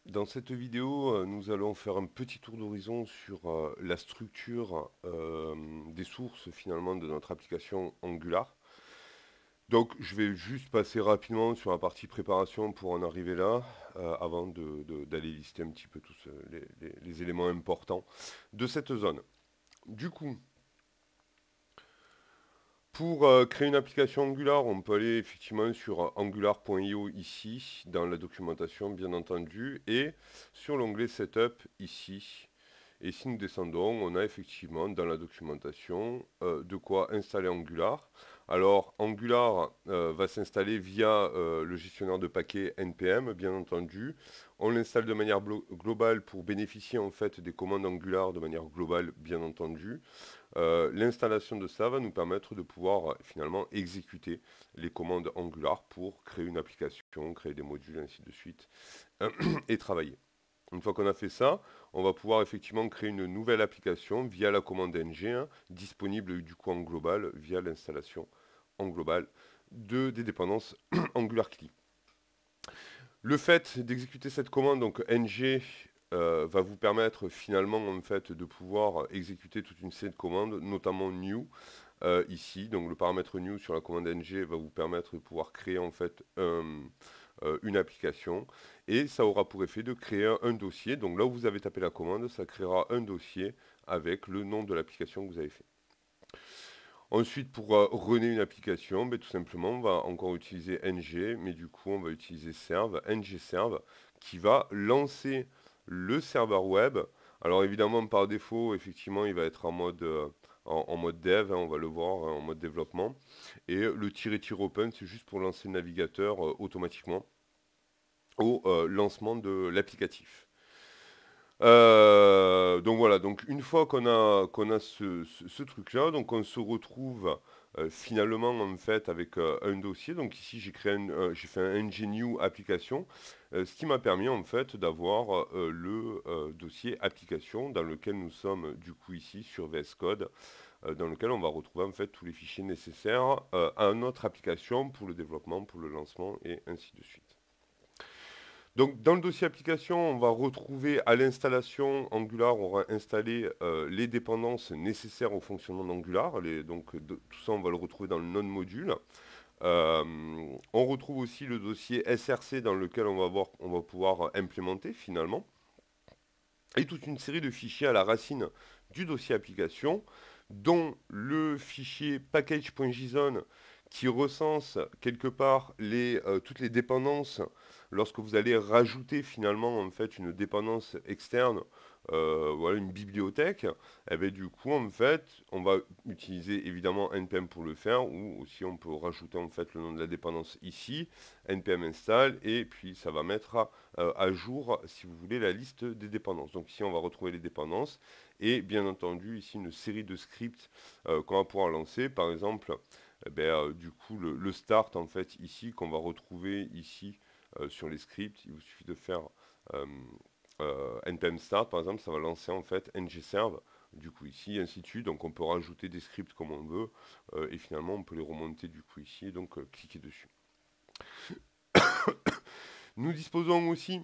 Dans cette vidéo, nous allons faire un petit tour d'horizon sur la structure des sources finalement de notre application Angular. Donc je vais juste passer rapidement sur la partie préparation pour en arriver là, avant d'aller lister un petit peu tous les éléments importants de cette zone. Du coup, pour créer une application Angular, on peut aller effectivement sur angular.io ici, dans la documentation bien entendu, et sur l'onglet Setup ici. Et si nous descendons, on a effectivement dans la documentation de quoi installer Angular. Alors Angular va s'installer via le gestionnaire de paquets NPM, bien entendu. On l'installe de manière globale pour bénéficier en fait des commandes Angular de manière globale, bien entendu. L'installation de ça va nous permettre de pouvoir finalement exécuter les commandes Angular pour créer une application, créer des modules, ainsi de suite, et travailler. Une fois qu'on a fait ça, on va pouvoir effectivement créer une nouvelle application via la commande ng, disponible du coup en global via l'installation en global des dépendances Angular CLI. Le fait d'exécuter cette commande, donc ng, va vous permettre finalement en fait de pouvoir exécuter toute une série de commandes, notamment new ici. Donc le paramètre new sur la commande ng va vous permettre de pouvoir créer en fait une application et ça aura pour effet de créer un dossier. Donc là où vous avez tapé la commande, ça créera un dossier avec le nom de l'application que vous avez fait. Ensuite, pour runner une application, ben, tout simplement, on va encore utiliser ng, mais du coup, on va utiliser serve, ng-serve, qui va lancer le serveur web. Alors évidemment, par défaut, effectivement, il va être en mode dev, hein, on va le voir, hein, en mode développement. Et le -open, c'est juste pour lancer le navigateur automatiquement au lancement de l'applicatif. Donc voilà, donc une fois qu'on a ce truc-là, donc on se retrouve finalement en fait avec un dossier. Donc ici j'ai fait un ng-new application, ce qui m'a permis en fait d'avoir le dossier application dans lequel nous sommes du coup ici sur VS Code, dans lequel on va retrouver en fait tous les fichiers nécessaires à notre application pour le développement, pour le lancement et ainsi de suite. Donc dans le dossier application, on va retrouver à l'installation Angular, on va installer les dépendances nécessaires au fonctionnement d'Angular. Tout ça, on va le retrouver dans le node module. Euh, on retrouve aussi le dossier src dans lequel on va pouvoir implémenter finalement. Et toute une série de fichiers à la racine du dossier application, dont le fichier package.json qui recense quelque part toutes les dépendances lorsque vous allez rajouter finalement en fait une dépendance externe, voilà une bibliothèque. Et bien du coup en fait on va utiliser évidemment npm pour le faire, ou aussi on peut rajouter en fait le nom de la dépendance ici, npm install, et puis ça va mettre à jour, si vous voulez, la liste des dépendances. Donc ici, on va retrouver les dépendances et bien entendu ici une série de scripts qu'on va pouvoir lancer. Par exemple, du coup, le start en fait ici qu'on va retrouver ici sur les scripts. Il vous suffit de faire euh, npm start par exemple, ça va lancer en fait ngserve. Du coup ici, ainsi de suite. Donc on peut rajouter des scripts comme on veut et finalement on peut les remonter du coup ici et donc cliquer dessus. Nous disposons aussi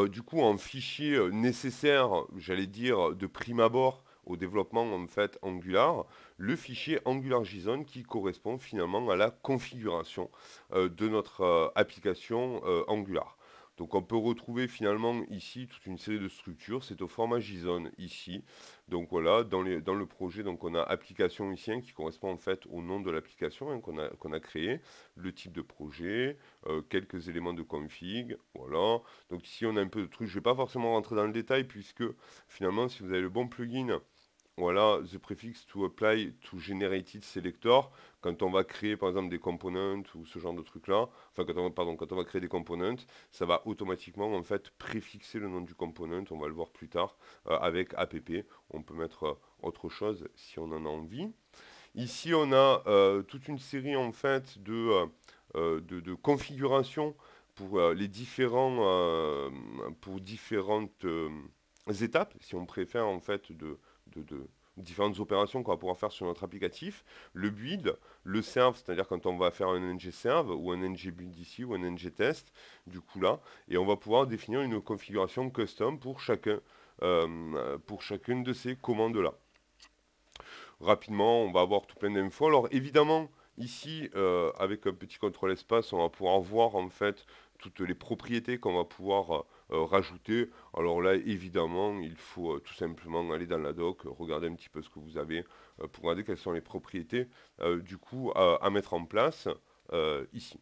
du coup un fichier nécessaire, j'allais dire, de prime abord au développement en fait Angular, le fichier AngularJSON qui correspond finalement à la configuration de notre application Angular. Donc on peut retrouver finalement ici toute une série de structures, c'est au format JSON ici. Donc voilà, dans le projet, donc on a application ici hein, qui correspond en fait au nom de l'application hein, qu'on a créé, le type de projet, quelques éléments de config, voilà. Donc ici on a un peu de trucs, je ne vais pas forcément rentrer dans le détail puisque finalement si vous avez le bon plugin, voilà, the prefix to apply to generated selector, quand on va créer par exemple des components ou ce genre de trucs là, enfin quand on va créer des components, ça va automatiquement en fait préfixer le nom du component, on va le voir plus tard avec app, on peut mettre autre chose si on en a envie. Ici on a toute une série en fait de configurations pour pour différentes étapes, si on préfère en fait de différentes opérations qu'on va pouvoir faire sur notre applicatif, le build, le serve, c'est-à-dire quand on va faire un ng serve ou un ng build ici ou un ng test, du coup là, et on va pouvoir définir une configuration custom pour chacune de ces commandes-là. Rapidement, on va avoir tout plein d'infos. Alors évidemment, ici, avec un petit contrôle espace, on va pouvoir voir en fait toutes les propriétés qu'on va pouvoir rajouter. Alors là, évidemment, il faut tout simplement aller dans la doc, regarder un petit peu ce que vous avez pour regarder quelles sont les propriétés du coup à mettre en place ici.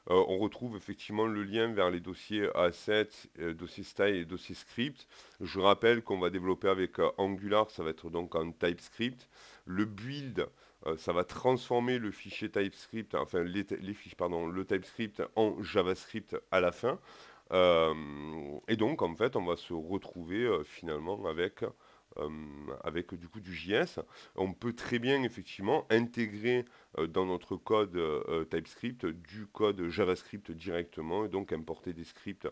On retrouve effectivement le lien vers les dossiers assets, dossier style et dossier script. Je rappelle qu'on va développer avec Angular, ça va être donc en TypeScript. Le build, ça va transformer le fichier TypeScript, enfin les fiches, pardon, le TypeScript en JavaScript à la fin. Et donc en fait, on va se retrouver finalement euh, avec du coup du JS. On peut très bien effectivement intégrer dans notre code TypeScript du code JavaScript directement et donc importer des scripts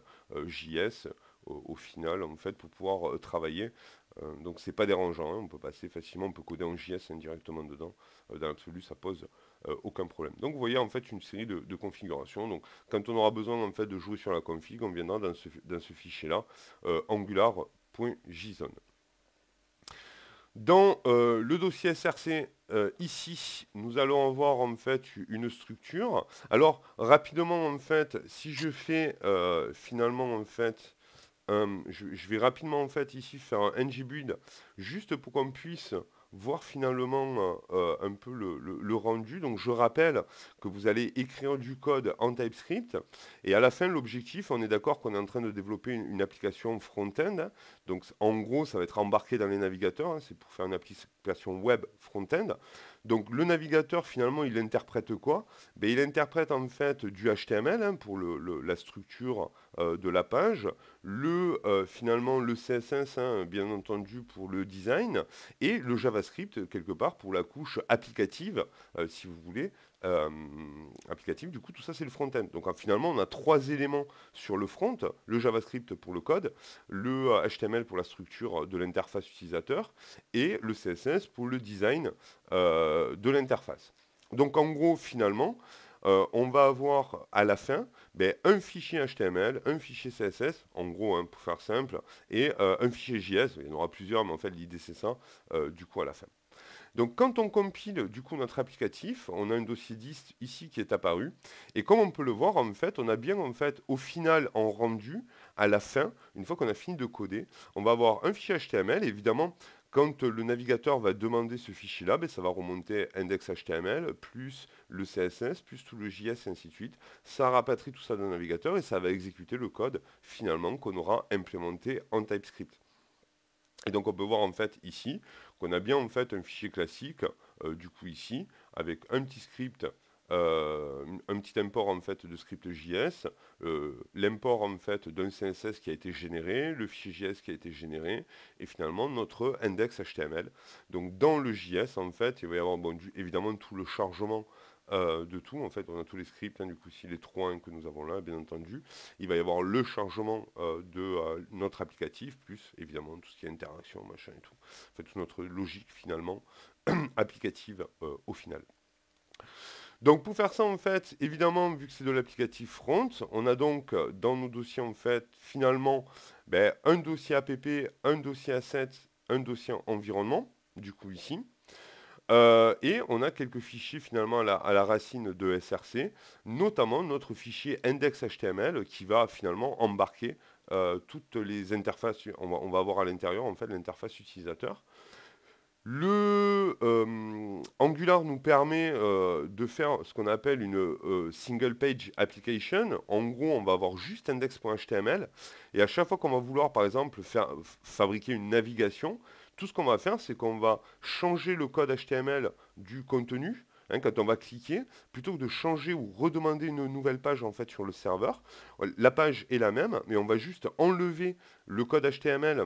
JS au final en fait pour pouvoir travailler. Donc c'est pas dérangeant, hein, on peut passer facilement, on peut coder en JS indirectement dedans. Dans l'absolu, ça pose aucun problème. Donc vous voyez en fait une série de configurations. Donc quand on aura besoin en fait de jouer sur la config, on viendra dans ce fichier-là, angular.json. Dans le dossier SRC, ici, nous allons avoir en fait une structure. Alors, rapidement, en fait, si je fais finalement, en fait, je vais rapidement, en fait, ici, faire un ngbuild, juste pour qu'on puisse voir finalement un peu le rendu. Donc, je rappelle que vous allez écrire du code en TypeScript. Et à la fin, l'objectif, on est d'accord qu'on est en train de développer une application front-end, hein. Donc, en gros, ça va être embarqué dans les navigateurs, hein. C'est pour faire une application web front-end. Donc, le navigateur, finalement, il interprète quoi? Ben, il interprète en fait du HTML, hein, pour la structure de la page, finalement le CSS, hein, bien entendu pour le design, et le JavaScript quelque part pour la couche applicative, si vous voulez, euh, applicative. Du coup, tout ça c'est le front-end. Donc finalement, on a trois éléments sur le front: le JavaScript pour le code, le HTML pour la structure de l'interface utilisateur, et le CSS pour le design de l'interface. Donc en gros, finalement, on va avoir à la fin un fichier HTML, un fichier CSS, en gros, hein, pour faire simple, et un fichier JS. Il y en aura plusieurs, mais en fait, l'idée c'est ça, du coup, à la fin. Donc quand on compile du coup notre applicatif, on a un dossier 10 ici qui est apparu. Et comme on peut le voir, en fait, on a bien en fait au final en rendu, à la fin, une fois qu'on a fini de coder, on va avoir un fichier HTML. Évidemment, quand le navigateur va demander ce fichier-là, ça va remonter index.html, plus le CSS, plus tout le JS, et ainsi de suite. Ça rapatrie tout ça dans le navigateur et ça va exécuter le code finalement qu'on aura implémenté en TypeScript. Et donc on peut voir en fait ici qu'on a bien en fait un fichier classique, du coup ici, avec un petit script, un petit import en fait de script JS, l'import en fait d'un CSS qui a été généré, le fichier JS qui a été généré, et finalement notre index HTML. Donc dans le JS en fait, il va y avoir évidemment tout le chargement de tout. En fait, on a tous les scripts, hein, du coup ici les trois que nous avons là, bien entendu. Il va y avoir le chargement de notre applicatif, plus évidemment tout ce qui est interaction, machin et tout. En fait, toute notre logique finalement applicative au final. Donc pour faire ça, en fait, évidemment, vu que c'est de l'applicatif front, on a donc dans nos dossiers, en fait, finalement, un dossier app, un dossier asset, un dossier environnement, du coup ici. Et on a quelques fichiers finalement à la racine de SRC, notamment notre fichier index.html qui va finalement embarquer toutes les interfaces. On va avoir à l'intérieur en fait l'interface utilisateur. Le Angular nous permet de faire ce qu'on appelle une single page application. En gros, on va avoir juste index.html et à chaque fois qu'on va vouloir, par exemple, fabriquer une navigation, tout ce qu'on va faire, c'est qu'on va changer le code HTML du contenu. Hein, quand on va cliquer, plutôt que de changer ou redemander une nouvelle page en fait sur le serveur, la page est la même, mais on va juste enlever le code HTML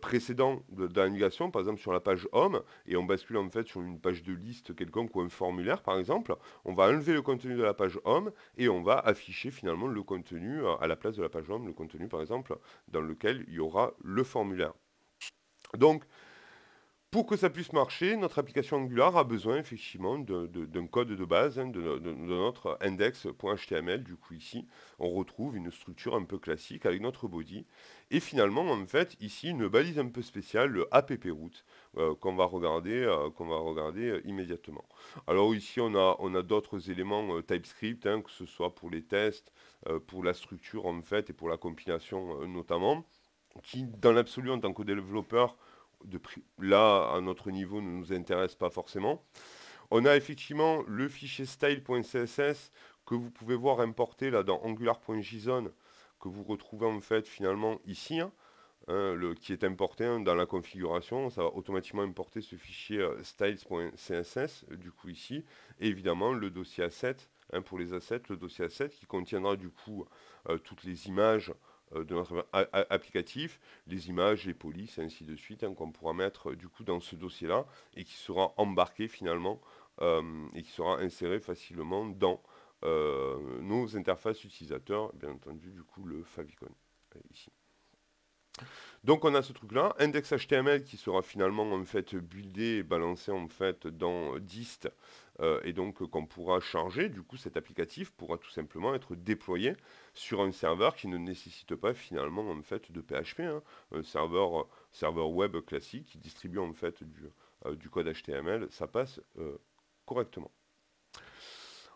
précédent de la navigation, par exemple sur la page Home, et on bascule en fait sur une page de liste quelconque ou un formulaire par exemple. On va enlever le contenu de la page Home et on va afficher finalement le contenu à la place de la page Home, le contenu par exemple dans lequel il y aura le formulaire. Donc Pour que ça puisse marcher, notre application Angular a besoin effectivement d'un code de base, hein, de notre index.html. Du coup, ici, on retrouve une structure un peu classique avec notre body. Et finalement, en fait, ici, une balise un peu spéciale, le app-route, qu'on va regarder immédiatement. Alors ici, on a d'autres éléments TypeScript, hein, que ce soit pour les tests, pour la structure en fait, et pour la compilation notamment, qui, dans l'absolu, en tant que développeur, là, à notre niveau, ne nous intéresse pas forcément. On a effectivement le fichier style.css que vous pouvez voir importé là dans angular.json, que vous retrouvez en fait finalement ici, hein, qui est importé hein, dans la configuration. Ça va automatiquement importer ce fichier styles.css, du coup ici, et évidemment le dossier asset, hein, pour les assets, le dossier asset qui contiendra du coup toutes les images de notre applicatif, les images, les polices, et ainsi de suite, hein, qu'on pourra mettre du coup dans ce dossier-là, et qui sera embarqué finalement, et qui sera inséré facilement dans nos interfaces utilisateurs, bien entendu du coup le favicon, ici. Donc on a ce truc-là, index.html qui sera finalement en fait buildé et balancé en fait dans dist, et donc qu'on pourra charger. Du coup, cet applicatif pourra tout simplement être déployé sur un serveur qui ne nécessite pas finalement en fait de PHP, hein, un serveur web classique qui distribue en fait du code HTML, ça passe correctement.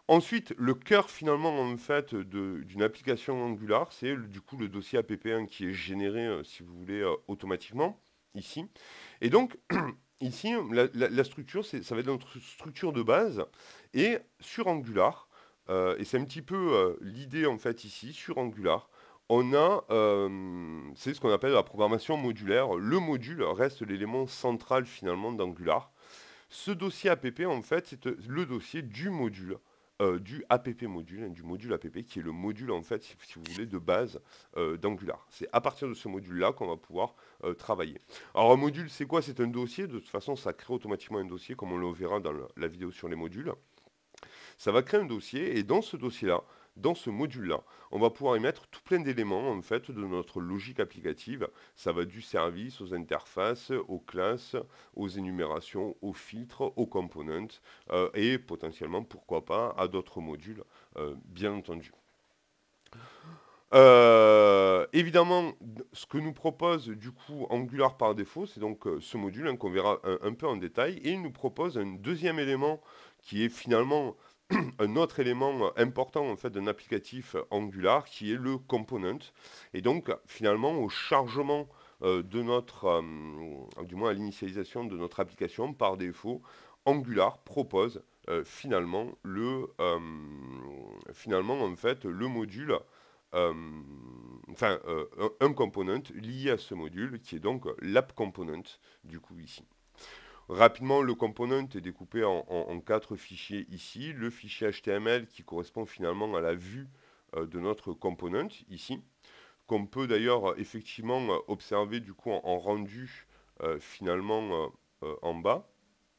Ensuite, le cœur finalement en fait d'une application Angular, c'est du coup le dossier app1 qui est généré, si vous voulez, automatiquement ici. Et donc ici, la structure, ça va être notre structure de base. Et sur Angular, et c'est un petit peu l'idée en fait ici, sur Angular, on a, c'est ce qu'on appelle la programmation modulaire. Le module reste l'élément central finalement d'Angular. Ce dossier app, en fait, c'est le dossier du module, du app module, hein, du module app, qui est le module, en fait, si vous voulez, de base d'Angular. C'est à partir de ce module-là qu'on va pouvoir travailler. Alors, un module, c'est quoi? C'est un dossier. De toute façon, ça crée automatiquement un dossier, comme on le verra dans la vidéo sur les modules. Ça va créer un dossier, et dans ce dossier-là, dans ce module-là, on va pouvoir y mettre tout plein d'éléments en fait de notre logique applicative. Ça va du service aux interfaces, aux classes, aux énumérations, aux filtres, aux components, et potentiellement, pourquoi pas, à d'autres modules, bien entendu. Évidemment, ce que nous propose du coup Angular par défaut, c'est donc ce module, hein, qu'on verra un peu en détail, et il nous propose un deuxième élément qui est finalement un autre élément important en fait d'un applicatif Angular, qui est le component. Et donc finalement au chargement de notre, du moins à l'initialisation de notre application par défaut, Angular propose finalement en fait le module, euh, un component lié à ce module qui est donc l'app component du coup ici. Rapidement, le component est découpé en quatre fichiers ici. Le fichier HTML qui correspond finalement à la vue de notre component ici, qu'on peut d'ailleurs effectivement observer du coup en rendu finalement en bas.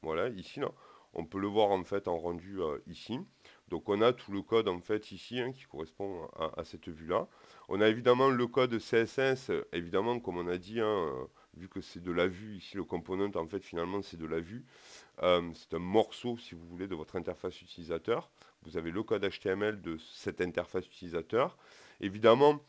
Voilà, ici là. On peut le voir en fait en rendu ici. Donc on a tout le code en fait ici, hein, qui correspond à cette vue-là. On a évidemment le code CSS, évidemment comme on a dit, hein, vu que c'est de la vue ici, le component en fait finalement c'est de la vue. C'est un morceau, si vous voulez, de votre interface utilisateur. Vous avez le code HTML de cette interface utilisateur. Évidemment,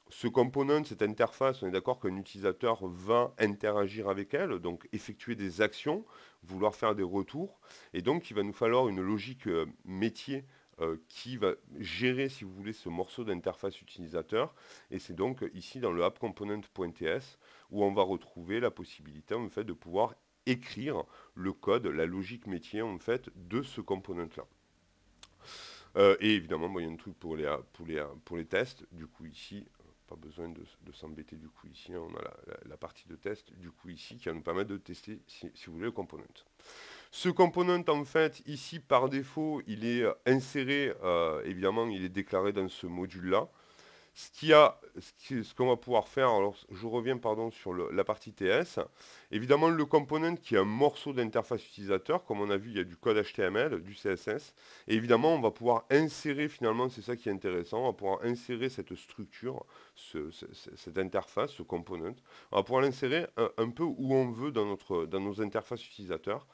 ce component, cette interface, on est d'accord qu'un utilisateur va interagir avec elle, donc effectuer des actions, vouloir faire des retours. Et donc, il va nous falloir une logique métier qui va gérer, si vous voulez, ce morceau d'interface utilisateur. Et c'est donc ici dans le appcomponent.ts où on va retrouver la possibilité en fait de pouvoir écrire le code, la logique métier en fait de ce component-là. Et évidemment, il y a un truc pour les tests. Du coup, ici, pas besoin de s'embêter. Du coup, ici, on a la partie de test. Du coup, ici, qui va nous permettre de tester, si vous voulez, le component. Ce component, en fait, ici, par défaut, il est inséré. Évidemment, il est déclaré dans ce module-là. Ce qu'on va pouvoir faire, alors je reviens pardon sur la partie TS. Évidemment, le component qui est un morceau d'interface utilisateur, comme on a vu, il y a du code HTML, du CSS. Et évidemment, on va pouvoir insérer finalement, c'est ça qui est intéressant, on va pouvoir insérer cette structure, cette interface, ce component. On va pouvoir l'insérer un peu où on veut dans nos interfaces utilisateurs.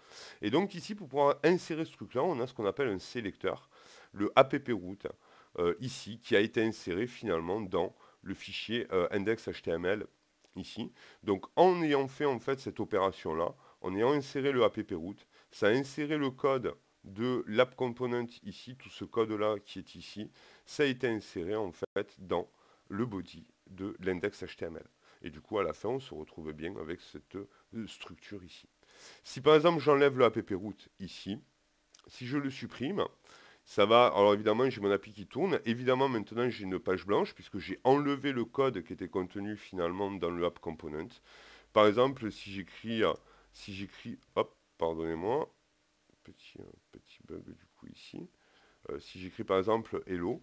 Et donc ici, pour pouvoir insérer ce truc-là, on a ce qu'on appelle un sélecteur, le app-route ici, qui a été inséré finalement dans le fichier index.html ici. Donc en ayant fait en fait cette opération-là, en ayant inséré le app-route, ça a inséré le code de l'app component ici, tout ce code-là qui est ici, ça a été inséré en fait dans le body de l'index.html. Et du coup, à la fin, on se retrouve bien avec cette structure ici. Si par exemple, j'enlève le app-route ici, si je le supprime, ça va, alors évidemment, j'ai mon appli qui tourne. Évidemment, maintenant, j'ai une page blanche puisque j'ai enlevé le code qui était contenu finalement dans le app component. Par exemple, si j'écris, hop, pardonnez-moi, petit, petit bug du coup ici. Si j'écris par exemple hello,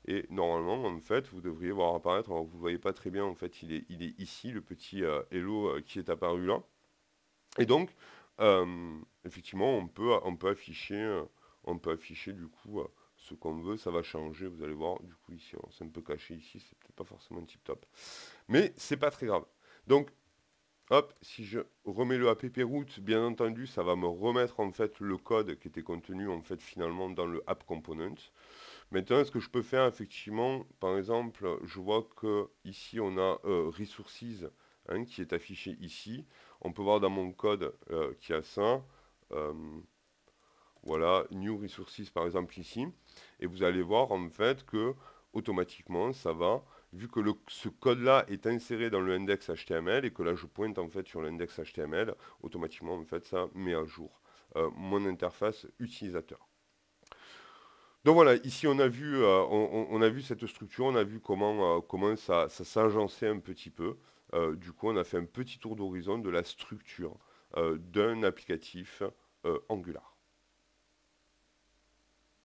et normalement, en fait, vous devriez voir apparaître, alors vous ne voyez pas très bien, en fait, il est ici, le petit hello qui est apparu là. Et donc, effectivement, on peut afficher du coup ce qu'on veut. Ça va changer, vous allez voir. Du coup, ici, c'est un peu caché ici, c'est peut-être pas forcément tip top. Mais c'est pas très grave. Donc, hop, si je remets le app route, bien entendu, ça va me remettre en fait le code qui était contenu en fait finalement dans le app component. Maintenant, ce que je peux faire effectivement, par exemple, je vois que ici on a resources hein, qui est affiché ici. On peut voir dans mon code qu'il y a ça. Euh, voilà, new resources par exemple ici. Et vous allez voir en fait que automatiquement ça va, vu que ce code-là est inséré dans le index HTML et que là je pointe en fait sur l'index HTML, automatiquement en fait ça met à jour mon interface utilisateur. Donc voilà, ici on a vu cette structure, on a vu comment ça s'agençait un petit peu. Du coup, on a fait un petit tour d'horizon de la structure d'un applicatif Angular.